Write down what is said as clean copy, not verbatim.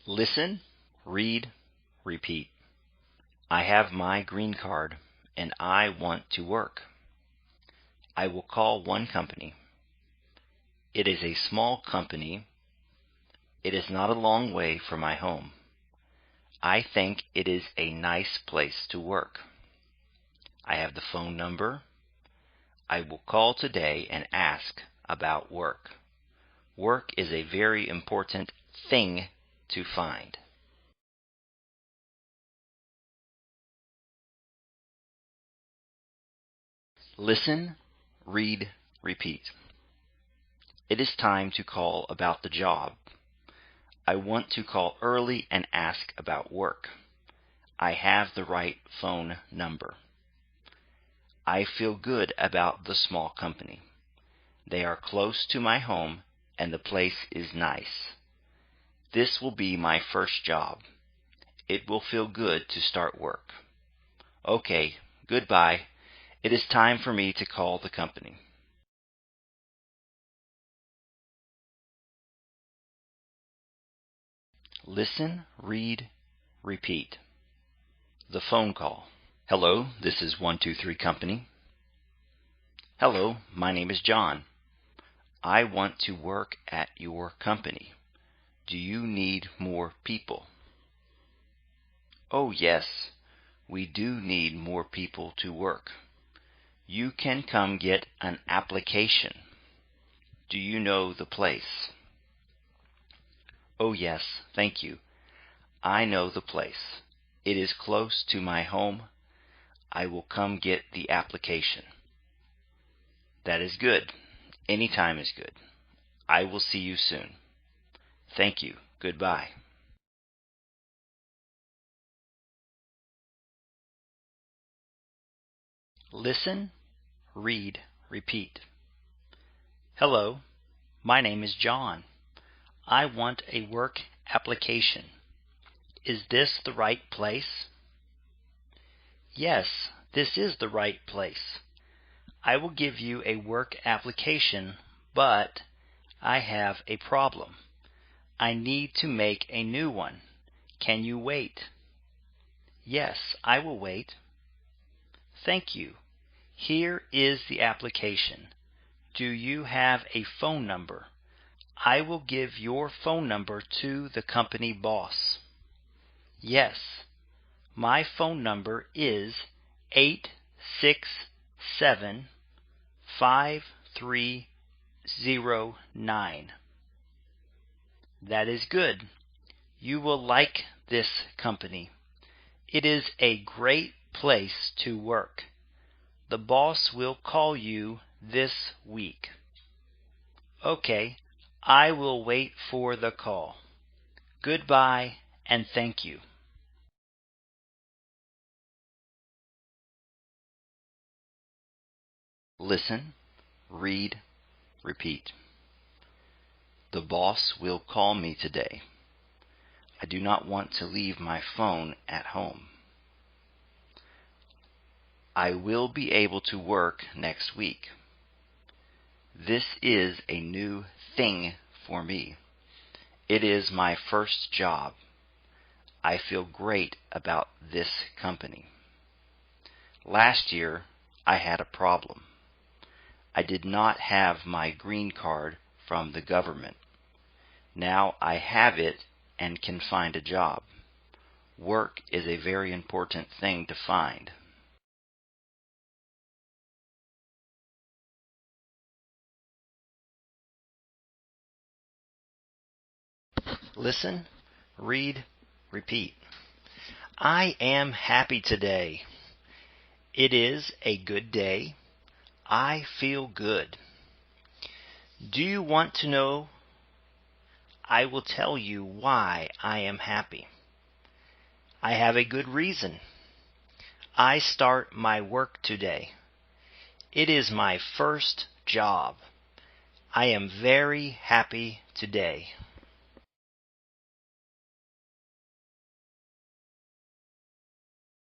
Listen, read, repeat. I have my green card and I want to work. I will call one company. It is a small company. It is not a long way from my home. I think it is a nice place to work. I have the phone number. I will call today and ask about work. Work is a very important thing to find. Listen, read, repeat. It is time to call about the job. I want to call early and ask about work. I have the right phone number. I feel good about the small company. They are close to my home and the place is nice. This will be my first job. It will feel good to start work. Okay, goodbye. It is time for me to call the company. Listen, read, repeat. The phone call. Hello, this is 123 Company. Hello, my name is John. I want to work at your company. Do you need more people? Oh yes, we do need more people to work. You can come get an application. Do you know the place? Oh yes, thank you. I know the place. It is close to my home. I will come get the application. That is good. Any time is good. I will see you soon. Thank you. Goodbye. Listen, read, repeat. Hello, my name is John. I want a work application. Is this the right place? Yes, this is the right place. I will give you a work application, but I have a problem. I need to make a new one. Can you wait? Yes, I will wait. Thank you. Here is the application. Do you have a phone number? I will give your phone number to the company boss. Yes, my phone number is 867-5309. That is good. You will like this company. It is a great place to work. The boss will call you this week. Okay, I will wait for the call. Goodbye and thank you. Listen, read, repeat. The boss will call me today. I do not want to leave my phone at home. I will be able to work next week. This is a new thing for me. It is my first job. I feel great about this company. Last year, I had a problem. I did not have my green card from the government. Now I have it and can find a job. Work is a very important thing to find. Listen, read, repeat. I am happy today. It is a good day. I feel good. Do you want to know? I will tell you why I am happy. I have a good reason. I start my work today. It is my first job. I am very happy today.